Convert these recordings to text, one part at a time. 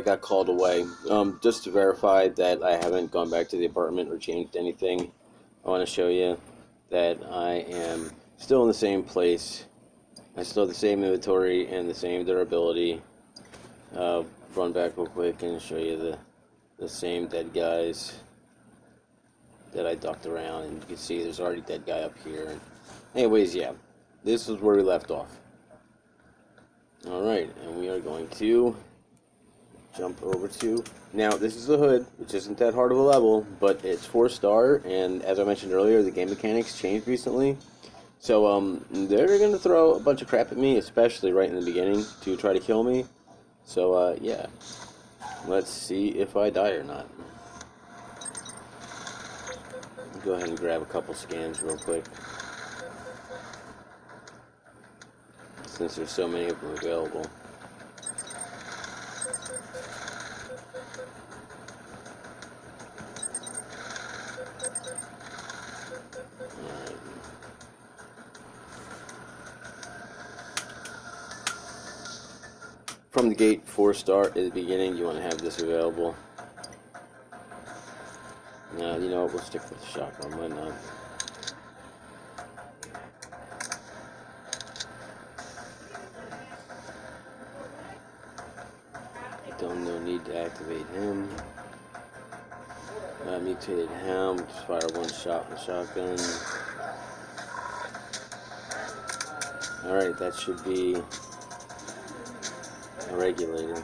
I got called away. Just to verify that I haven't gone back to the apartment or changed anything, I want to show you that I am still in the same place. I still have the same inventory and the same durability. Run back real quick and show you the same dead guys that I ducked around, and you can see there's already a dead guy up here. Anyways, yeah, this is where we left off. Alright, and we are going to jump over to... Now, this is the hood, which isn't that hard of a level, but it's 4-star, and as I mentioned earlier, the game mechanics changed recently. So, they're going to throw a bunch of crap at me, especially right in the beginning, to try to kill me. So, yeah. Let's see if I die or not. Go ahead and grab a couple scans real quick, since there's so many of them available. Alright. From the gate, 4-star at the beginning, you want to have this available. Now, you know what, we'll stick with the shotgun, why not? Don't no need to activate him. Mutated hound, just fire one shot with shotgun. Alright, that should be a regulator.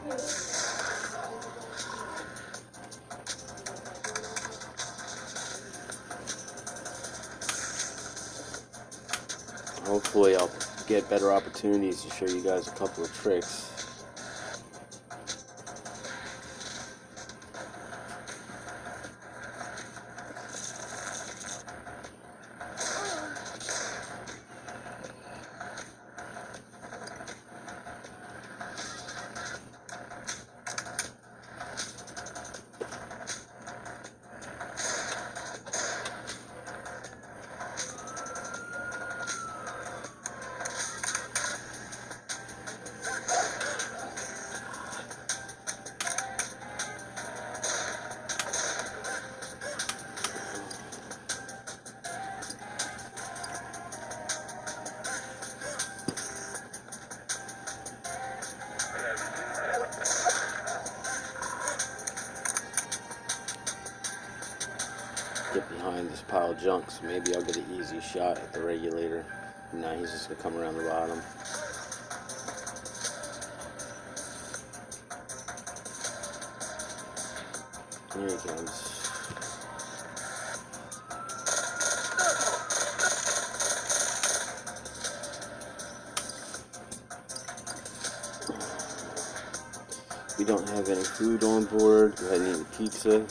Hopefully I'll get better opportunities to show you guys a couple of tricks. Get behind this pile of junk, so maybe I'll get an easy shot at the regulator. Nah, he's just gonna come around the bottom. Here he comes. We don't have any food on board. Go ahead and eat a pizza.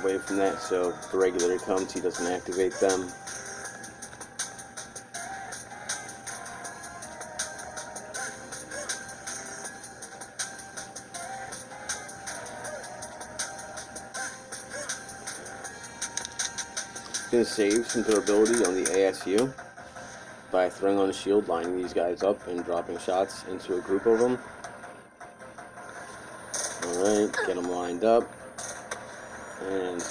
Away from that, so if the regulator comes, he doesn't activate them. Going to save some durability on the ASU by throwing on a shield, lining these guys up, and dropping shots into a group of them. Alright, get them lined up. And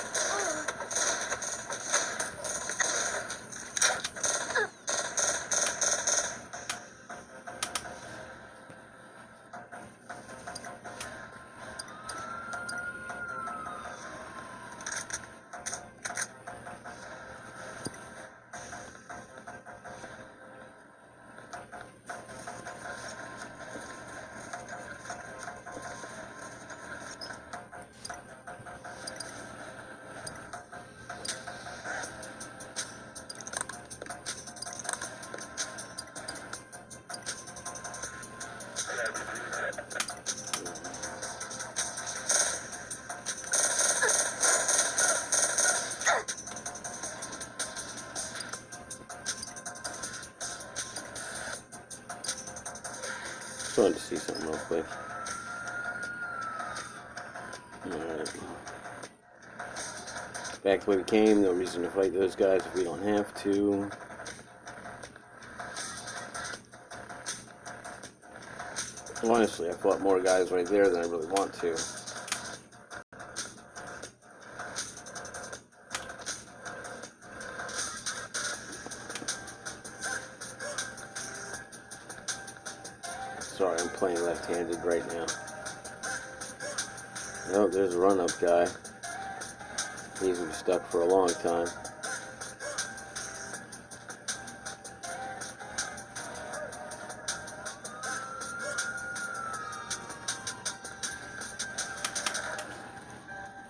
Just wanted to see something real quick. Alright. Back the way we came. No reason to fight those guys if we don't have to. Honestly, I fought more guys right there than I really want to. Sorry, I'm playing left-handed right now. Oh, there's a run-up guy. He's been stuck for a long time.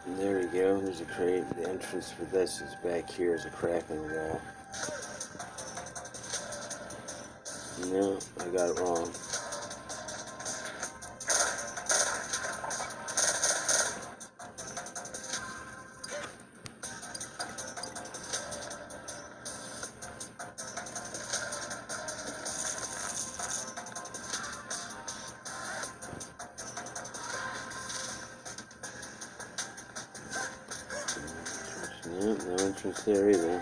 And there we go. There's a crate. The entrance for this is back here. There's a crack in the wall. No, I got it wrong. Yep, no entrance there either.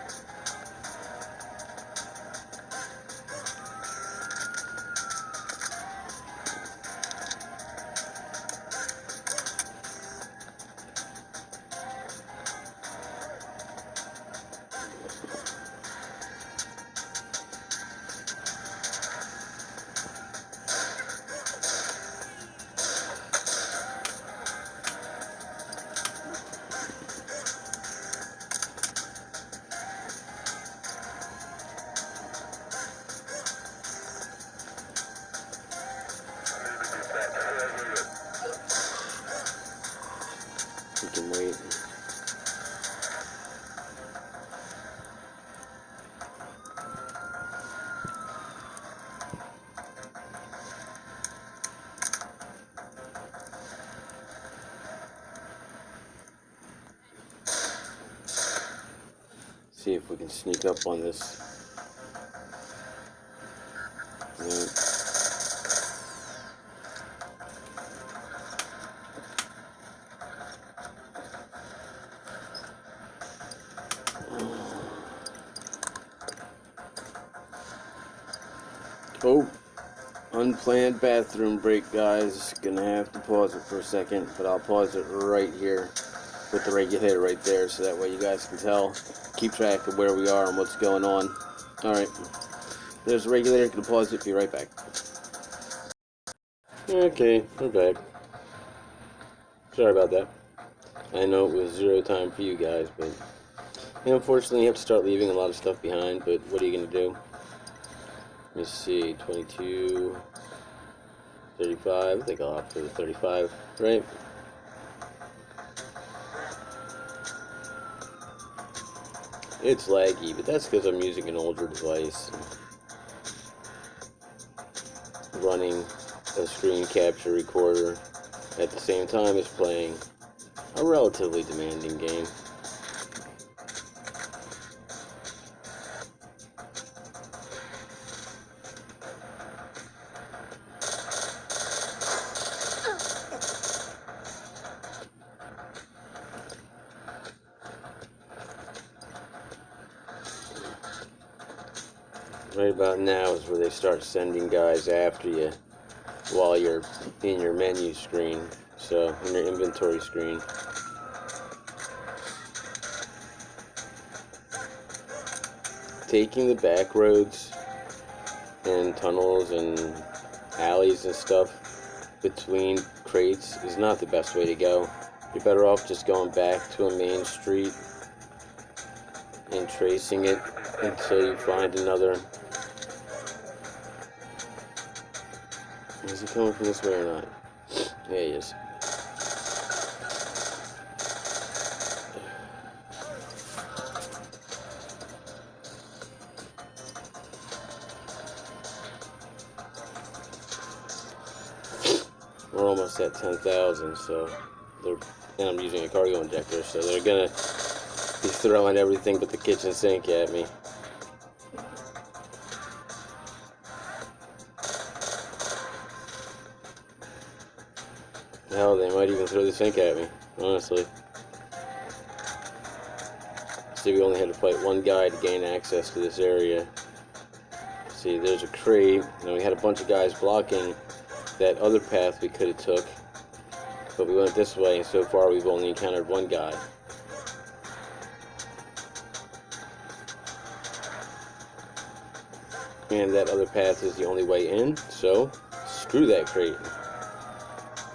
We can wait. See if we can sneak up on this. Oh, unplanned bathroom break, guys. Gonna have to pause it for a second, but I'll pause it right here with the regulator right there, so that way you guys can tell, keep track of where we are and what's going on. Alright, there's the regulator. Gonna pause it, be right back. Okay, we're back. Sorry about that. I know it was 0 time for you guys, but unfortunately you have to start leaving a lot of stuff behind, but what are you gonna do? Let me see, 22, 35, I think I'll opt for the 35, right? It's laggy, but that's because I'm using an older device. Running a screen capture recorder at the same time as playing a relatively demanding game. Right about now is where they start sending guys after you while you're in your menu screen, so in your inventory screen. Taking the back roads and tunnels and alleys and stuff between crates is not the best way to go. You're better off just going back to a main street and tracing it until you find another. Is he coming from this way or not? Yeah, he is. We're almost at 10,000, so and I'm using a cargo injector, so they're gonna be throwing everything but the kitchen sink at me. Hell, they might even throw the sink at me, honestly. See, we only had to fight one guy to gain access to this area. See, there's a crate, and we had a bunch of guys blocking that other path we could have took. But we went this way, and so far we've only encountered one guy. And that other path is the only way in, so screw that crate.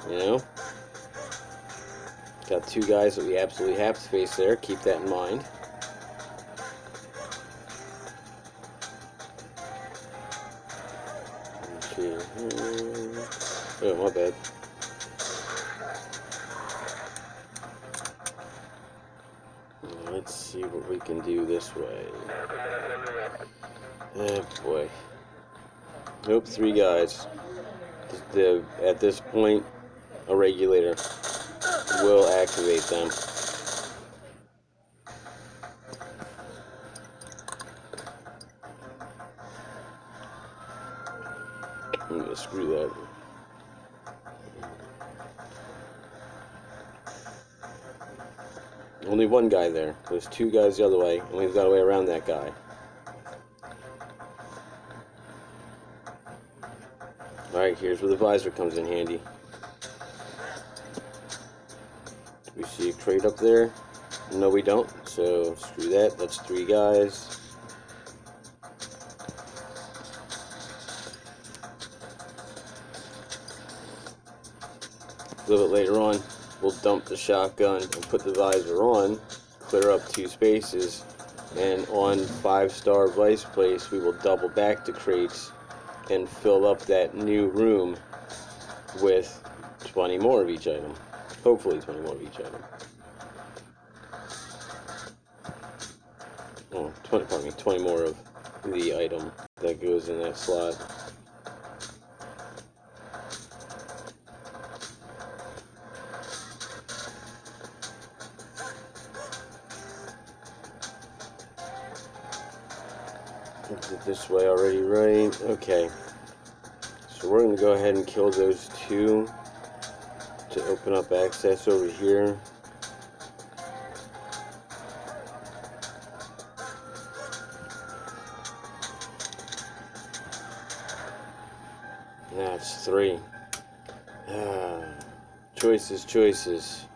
You know? Got two guys that we absolutely have to face there, keep that in mind. Oh, my bad. Let's see what we can do this way. Oh boy. Nope, three guys. At this point, a regulator will activate them. I'm gonna screw that. Only one guy there. There's two guys the other way, and we've got a way around that guy. Alright, here's where the visor comes in handy. We see a crate up there? No, we don't. So, screw that. That's three guys. A little bit later on, we'll dump the shotgun and put the visor on, clear up two spaces, and on 5-star vice place, we will double back the crates and fill up that new room with 20 more of each item. Hopefully 20 more of each item. Oh, 20 more of the item that goes in that slot. Did it this way already, right? Okay. So we're going to go ahead and kill those two to open up access over here. That's three. Choices.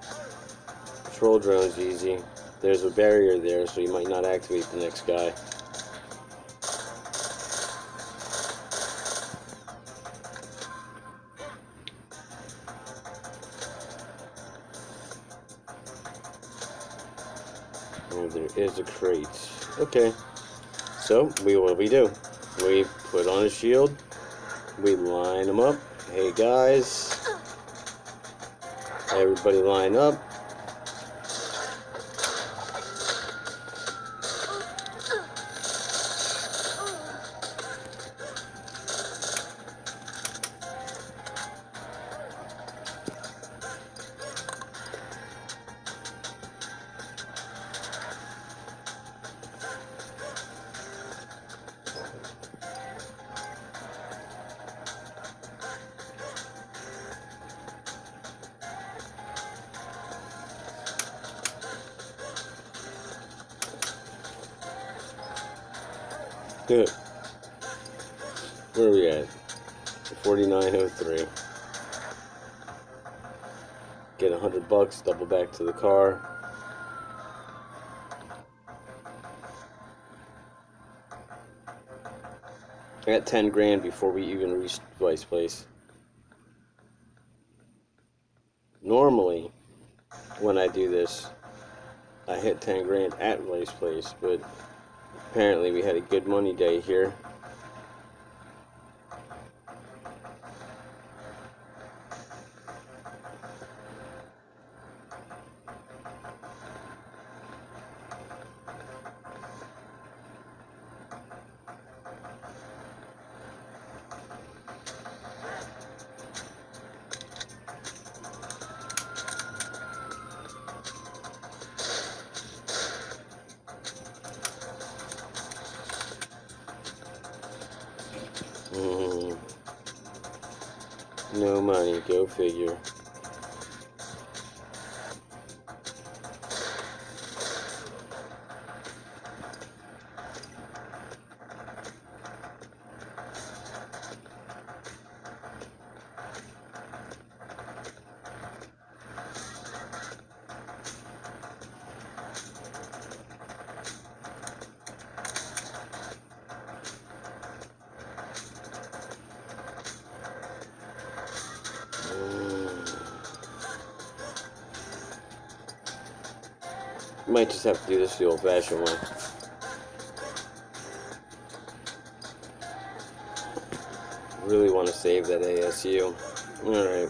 Patrol drone's easy. There's a barrier there, so you might not activate the next guy. Oh, there is a crate. Okay. So, what do? We put on a shield. We line them up. Hey guys. Everybody line up. Good. Where are we at? 4903. Get $100, double back to the car. I got 10 grand before we even reached Vice Place. Normally, when I do this, I hit 10 grand at Vice Place, but apparently we had a good money day here. No money, go figure. Might just have to do this the old-fashioned way. Really want to save that ASU. Alright.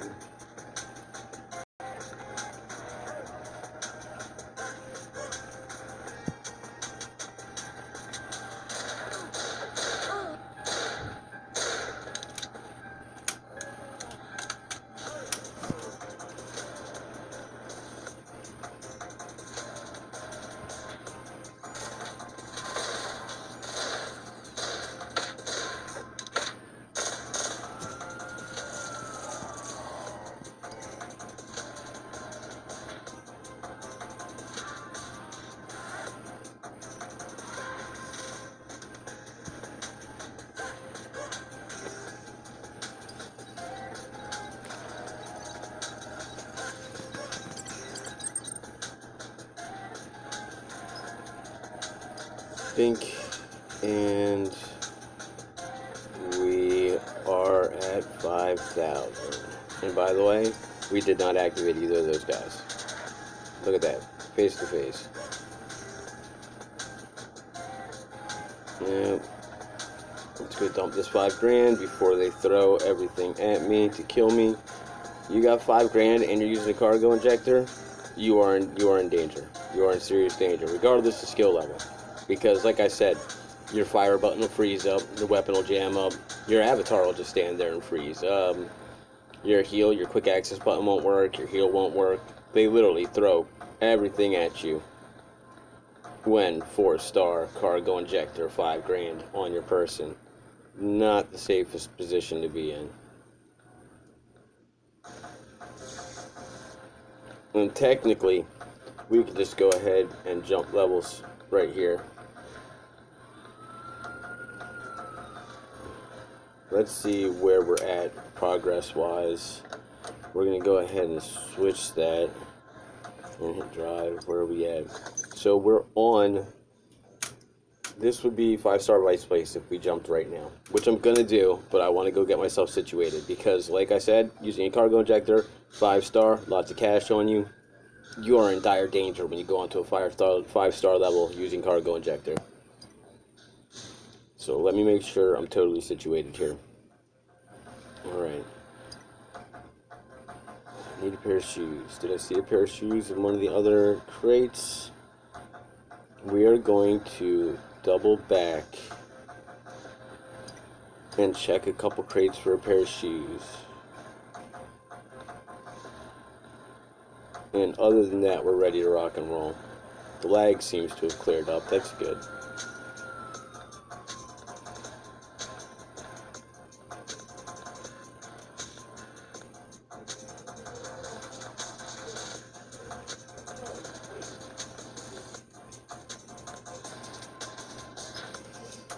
Think, and we are at 5,000. And by the way, we did not activate either of those guys. Look at that, face to face. Yep. Let's go dump this 5 grand before they throw everything at me to kill me. You got 5 grand and you're using a cargo injector. You are in danger. You are in serious danger, regardless of skill level. Because, like I said, your fire button will freeze up, your weapon will jam up, your avatar will just stand there and freeze. Your heal, your quick access button won't work, your heal won't work. They literally throw everything at you when 4-star cargo injector 5 grand on your person. Not the safest position to be in. And technically, we could just go ahead and jump levels right here. Let's see where we're at progress-wise. We're going to go ahead and switch that and hit drive. Where are we at? So we're on, this would be 5-star vice place if we jumped right now, which I'm going to do, but I want to go get myself situated because, like I said, using a cargo injector, 5-star, lots of cash on you. You are in dire danger when you go onto a 5-star level using cargo injector. So let me make sure I'm totally situated here. Alright. Need a pair of shoes. Did I see a pair of shoes in one of the other crates? We are going to double back and check a couple crates for a pair of shoes. And other than that, we're ready to rock and roll. The lag seems to have cleared up. That's good.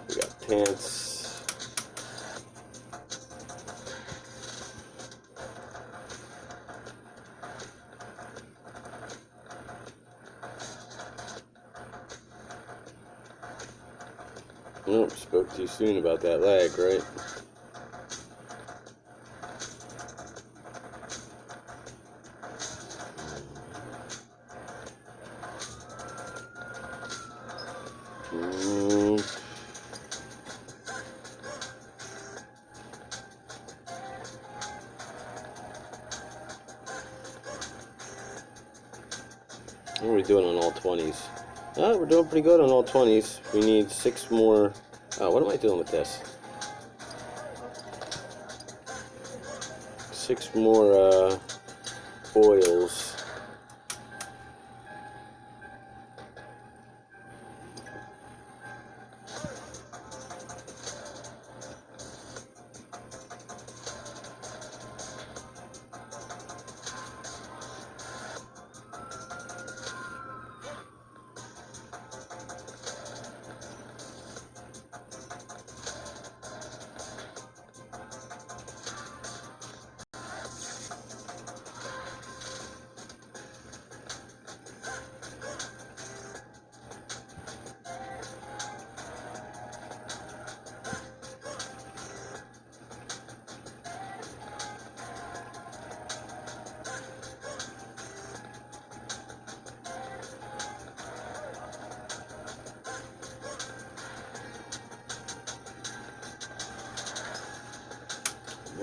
We got pants. Nope, spoke too soon about that lag, right? What are we doing on all 20s? We're doing pretty good on all 20s. We need 6 more. What am I doing with this? 6 more oils.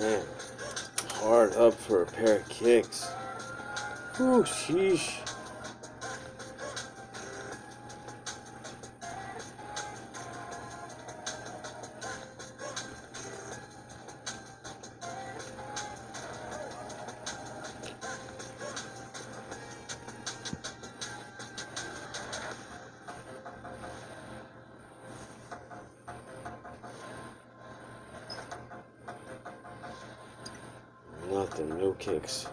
Man, hard up for a pair of kicks. Whew, sheesh. Nothing, no kicks.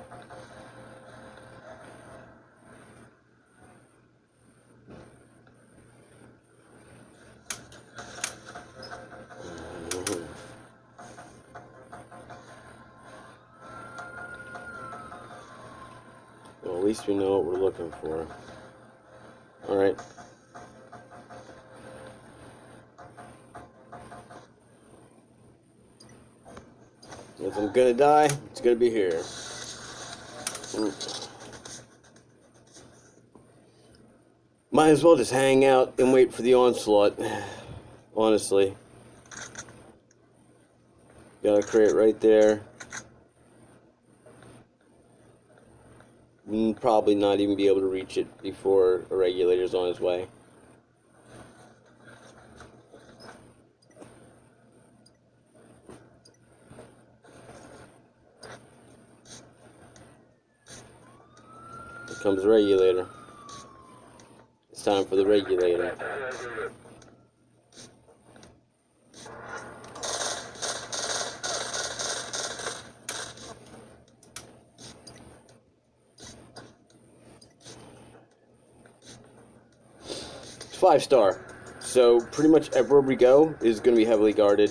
Well, at least we know what we're looking for. Alright. If I'm gonna die, it's gonna be here. Might as well just hang out and wait for the onslaught. Honestly. Got a crate right there. Probably not even be able to reach it before a regulator's on his way. Here comes the regulator. It's time for the regulator. It's 5-star. So pretty much everywhere we go is going to be heavily guarded.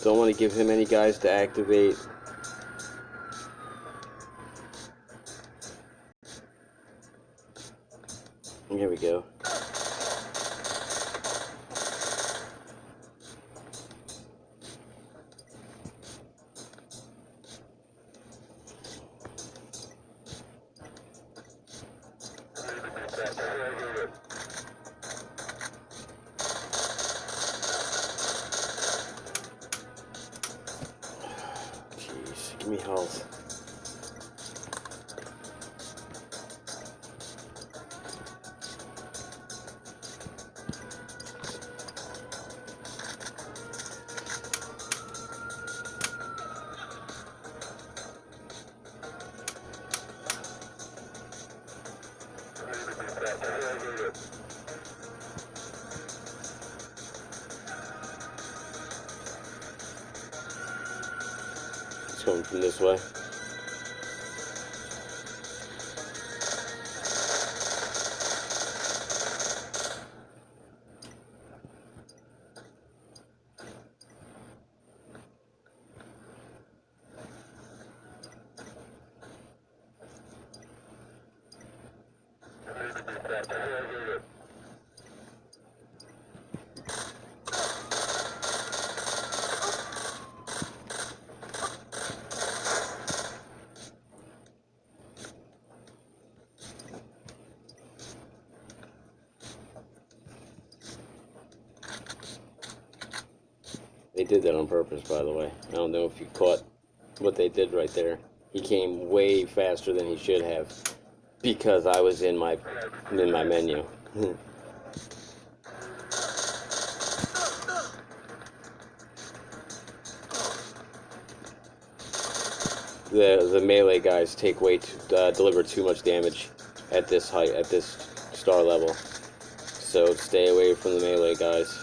Don't want to give him any guys to activate. Here we go. Jeez, give me health. It's coming from this way. They did that on purpose, by the way. I don't know if you caught what they did right there. He came way faster than he should have because I was in my menu. The melee guys take deliver too much damage at this height, at this star level. So stay away from the melee guys.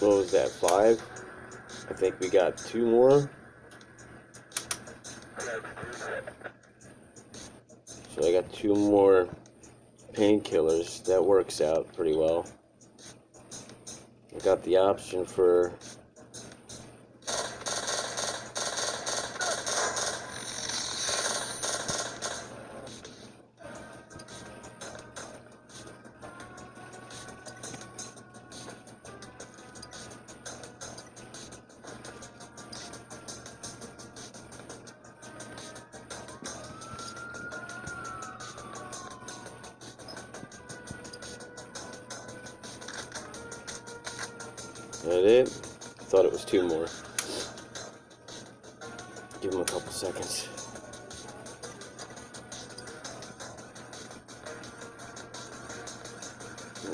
What was that, 5? I think we got 2 more. So I got 2 more painkillers. That works out pretty well. I got the option for That it? I thought it was 2 more. Give him a couple seconds.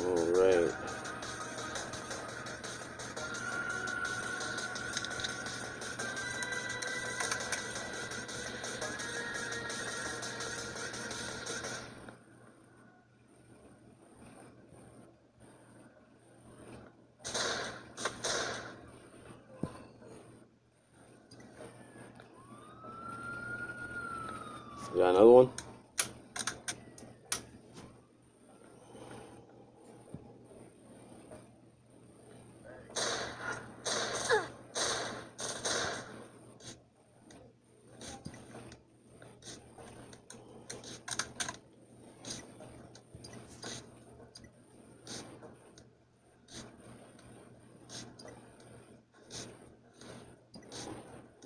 Alright. Got another one?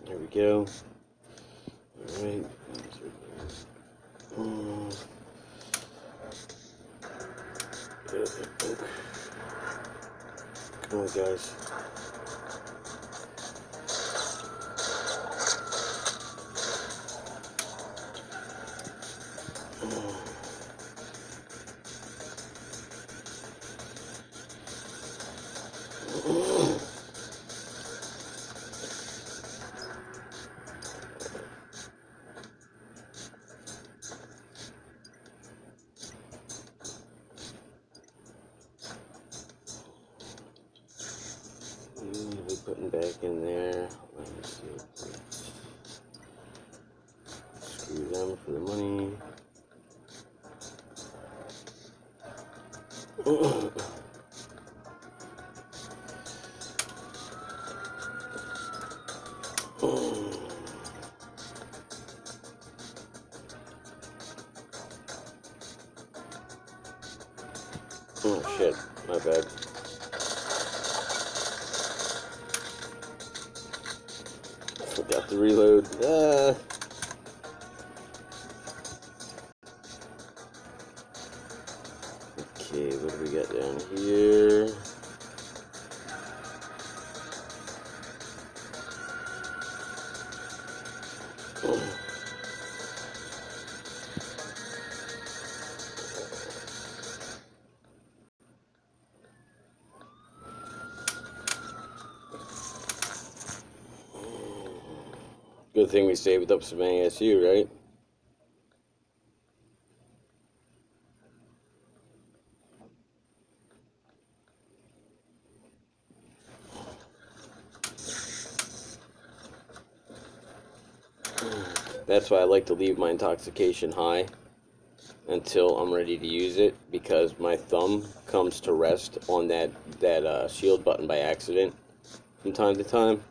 There we go. Alright. Come on, guys. Be putting back in there. Let me see. Screw them for the money. Oh shit, my bad. Forgot to reload. Okay, what do we got down here? Good thing we saved up some ASU, right? That's why I like to leave my intoxication high until I'm ready to use it, because my thumb comes to rest on that shield button by accident from time to time.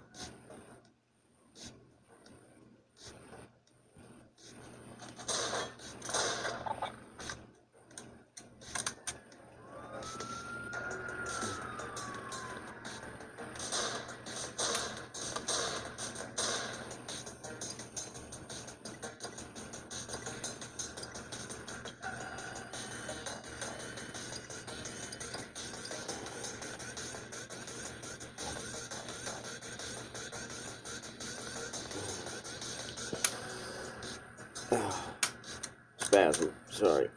Spasm, sorry.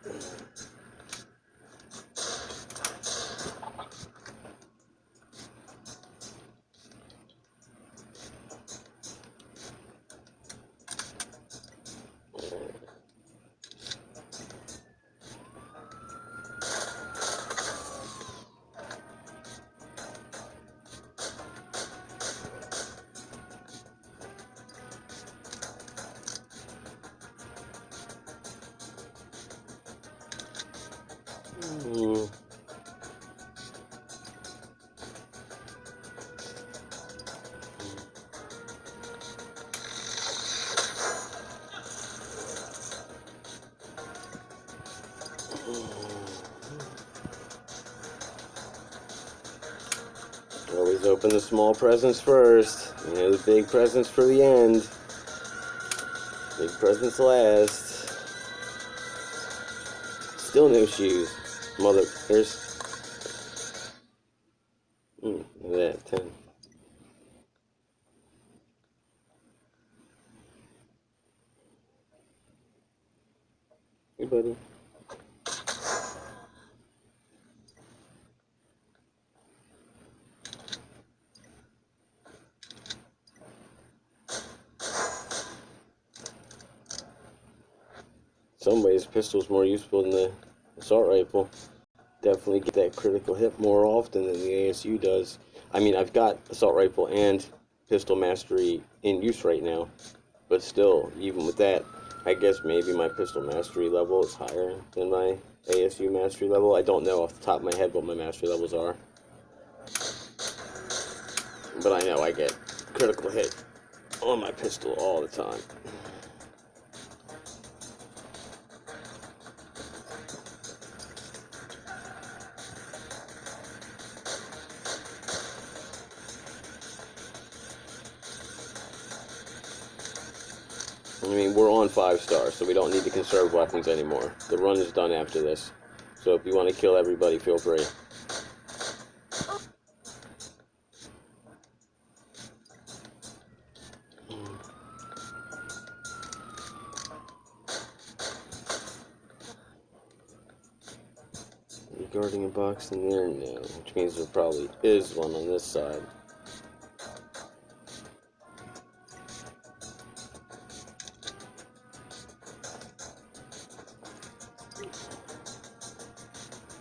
Always open the small presents first. You know, the big presents for the end. Big presents last. Still no shoes. Mother, there's... look at that. 10. Hey, buddy. In some ways, pistol's more useful than the assault rifle. Definitely get that critical hit more often than the ASU does. I mean, I've got assault rifle and pistol mastery in use right now, but still, even with that, I guess maybe my pistol mastery level is higher than my ASU mastery level. I don't know off the top of my head what my mastery levels are, but I know I get critical hit on my pistol all the time. I mean, we're on 5 stars, so we don't need to conserve weapons anymore. The run is done after this. So if you want to kill everybody, feel free. Regarding a box in there? No. Which means there probably is one on this side.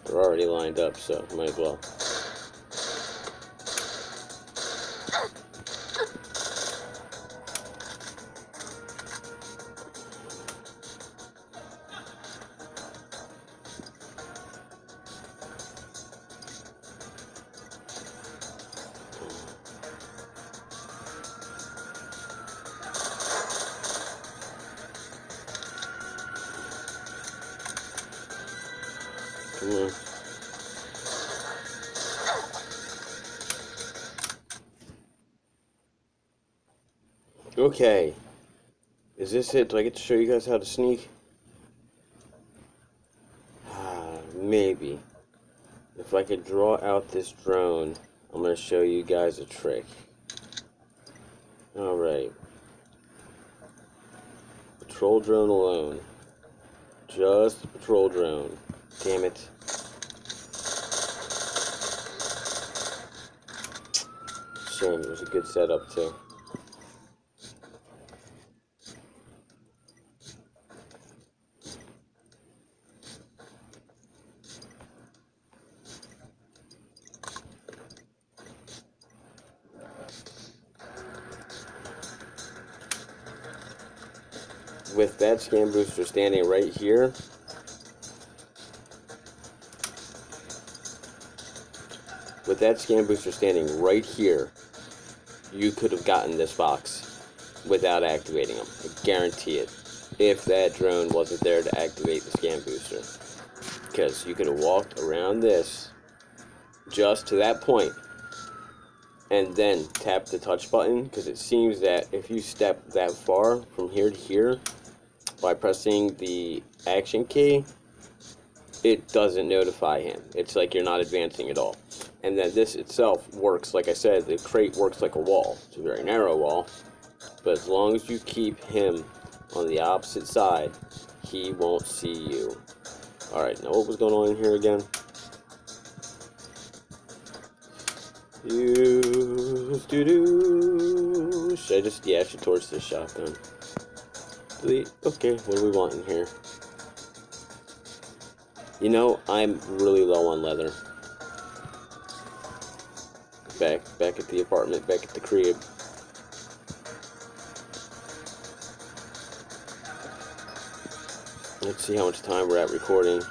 They're already lined up, so might as well. Come on. Okay. Is this it? Do I get to show you guys how to sneak? Maybe. If I could draw out this drone, I'm going to show you guys a trick. Alright. Patrol drone alone. Just the patrol drone. Damn it. Shame, it was a good setup too. With that scan booster standing right here, you could have gotten this box without activating them. I guarantee it. If that drone wasn't there to activate the scan booster. Because you could have walked around this just to that point and then tap the touch button, because it seems that if you step that far from here to here by pressing the action key, it doesn't notify him. It's like you're not advancing at all. And then this itself works, like I said, the crate works like a wall. It's a very narrow wall, but as long as you keep him on the opposite side, he won't see you. Alright, now what was going on in here again? Should I just, yeah, I should torch this shotgun. Delete. Okay, what do we want in here? You know, I'm really low on leather. Back at the apartment, back at the crib. Let's see how much time we're at recording.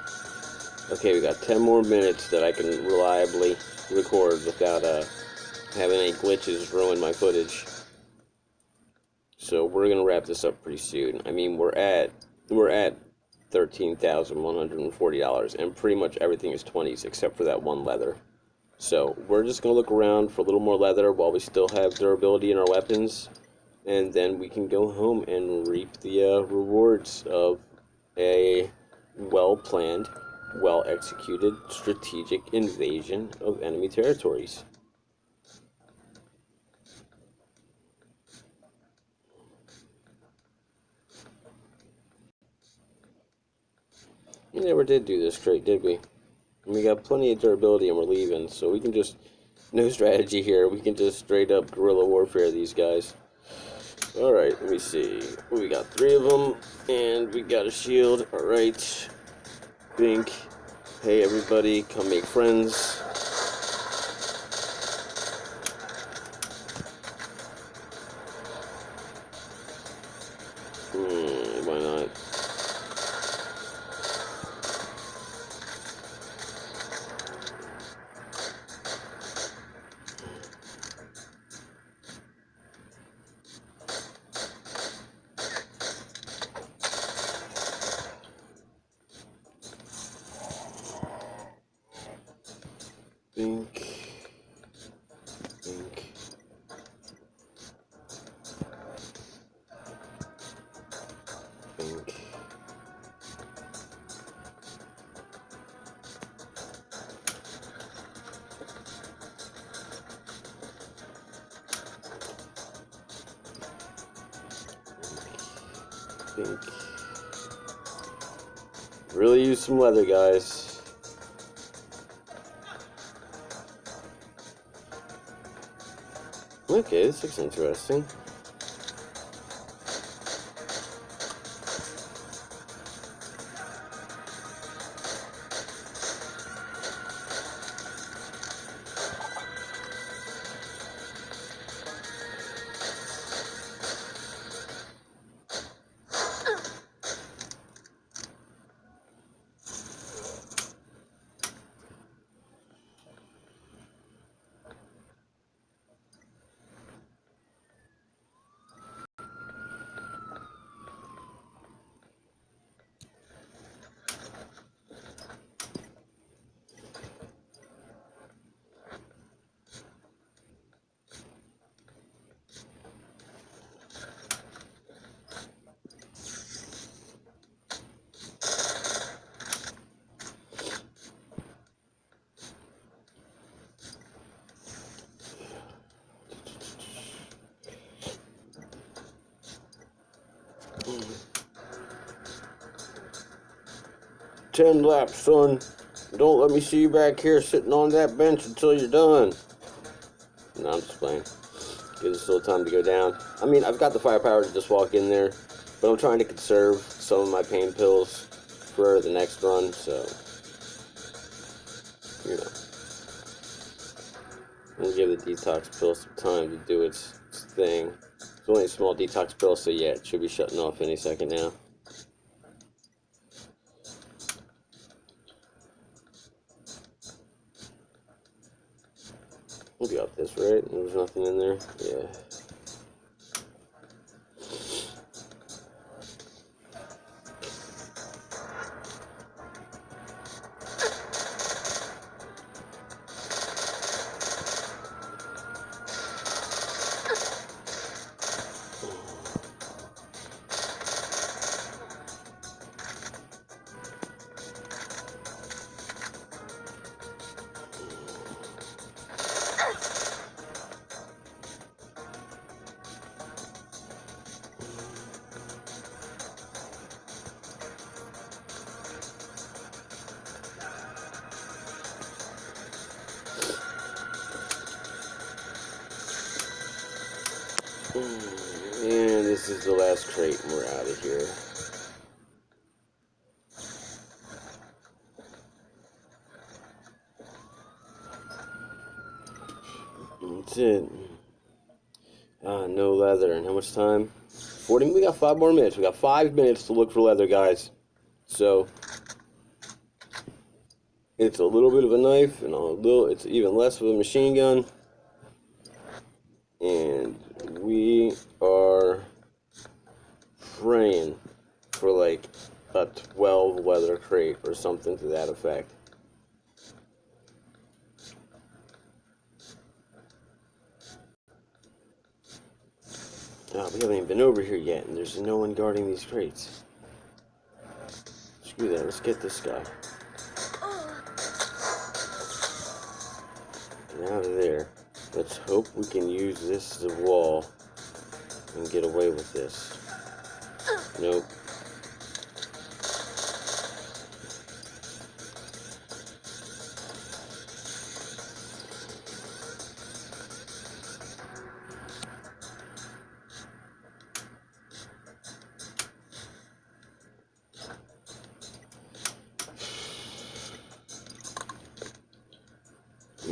Okay, we got 10 more minutes that I can reliably record without having any glitches ruin my footage. So we're gonna wrap this up pretty soon. I mean, we're at $13,140, and pretty much everything is 20s except for that one leather. So we're just gonna look around for a little more leather while we still have durability in our weapons, and then we can go home and reap the rewards of a well-planned, well-executed strategic invasion of enemy territories. We never did do this crate, did we? And we got plenty of durability and we're leaving, so we can just, no strategy here, we can just straight up guerrilla warfare these guys. Alright, let me see. We got 3 of them, and we got a shield. Alright. Bink. Hey everybody, come make friends. Why not? Bink. Bink. Bink. Bink. Really use some leather, guys. Okay, this looks interesting. Ten laps, son. Don't let me see you back here sitting on that bench until you're done. No, I'm just playing. Gives us a little time to go down. I mean, I've got the firepower to just walk in there, but I'm trying to conserve some of my pain pills for the next run, so, you know. We'll give the detox pill some time to do its thing. It's only a small detox pill, so yeah, it should be shutting off any second now. We got this, right? There's nothing in there? Yeah. And this is the last crate and we're out of here. That's it. No leather. And how much time? 40. We got 5 more minutes. We got 5 minutes to look for leather, guys. So it's a little bit of a knife and it's even less of a machine gun. And we are praying for like a 12 leather crate or something to that effect. Oh, we haven't even been over here yet, and there's no one guarding these crates. Screw that, let's get this guy. Get out of there. Let's hope we can use this as a wall and get away with this. Nope.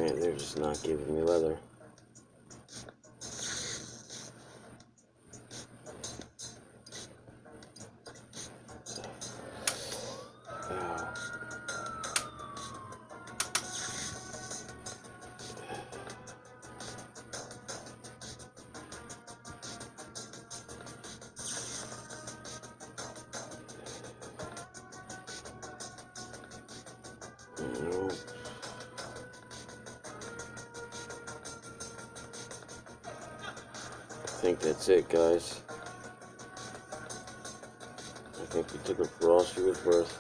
Man, they're just not giving me leather. I think that's it, guys. I think we took it for all she was worth.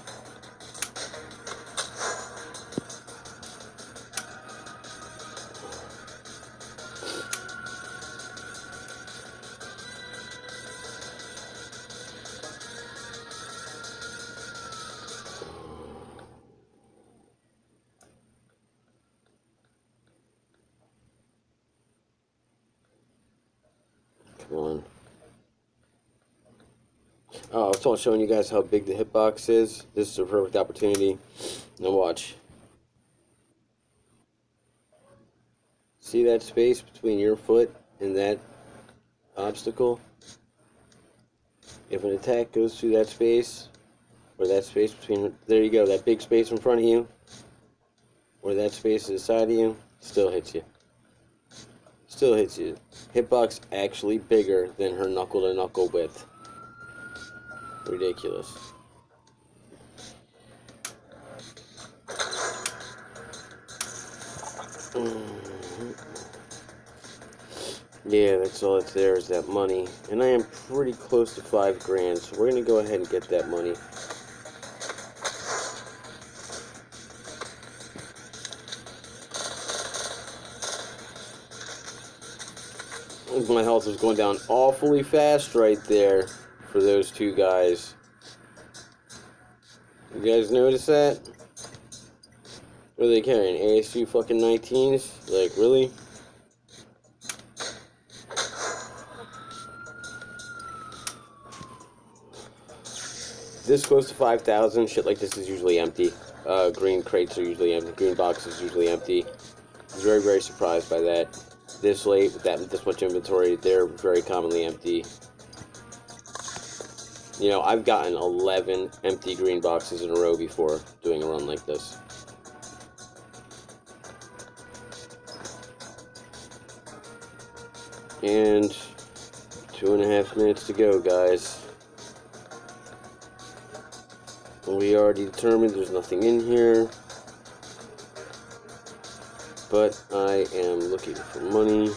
Come on. Oh, I was also showing you guys how big the hitbox is. This is a perfect opportunity. Now watch. See that space between your foot and that obstacle? If an attack goes through that space, or that space between, there you go, that big space in front of you, or that space to the side of you, still hits you. Still hits you. Hitbox actually bigger than her knuckle to knuckle width. Ridiculous. Yeah, that's all that's there is that money. And I am pretty close to $5,000, so we're going to go ahead and get that money. My health was going down awfully fast right there for those two guys. You guys notice that? What are they carrying? ASU fucking 19s? Like, really? This close to 5,000, shit like this is usually empty. Green crates are usually empty. Green boxes usually empty. I was very, very surprised by that. This late with this much inventory, they're very commonly empty. You know, I've gotten 11 empty green boxes in a row before doing a run like this. And 2.5 minutes to go, guys. We already determined there's nothing in here. But I am looking for money.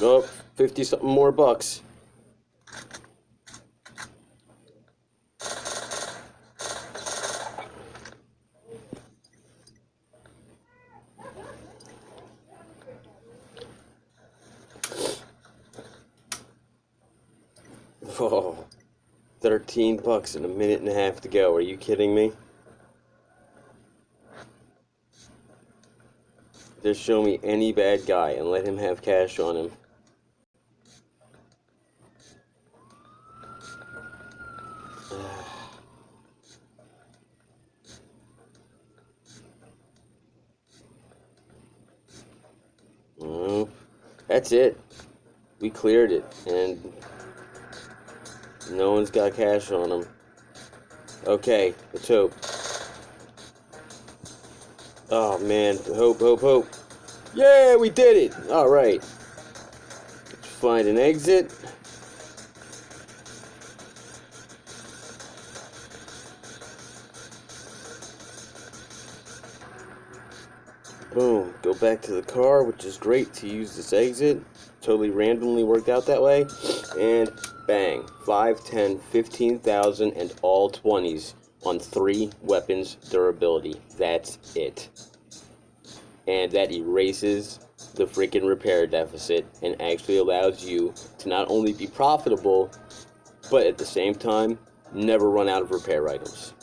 Oh, 50-something more bucks. Oh, 13 bucks in a minute and a half to go. Are you kidding me? Just show me any bad guy and let him have cash on him. That's it. We cleared it, and no one's got cash on them. Okay, let's hope. Oh man, hope, hope, hope. Yeah, we did it! Alright. Let's find an exit. Boom. Go back to the car, which is great to use this exit. Totally randomly worked out that way. And bang. 5, 10, 15,000 and all 20s on 3 weapons durability. That's it. And that erases the freaking repair deficit and actually allows you to not only be profitable, but at the same time, never run out of repair items.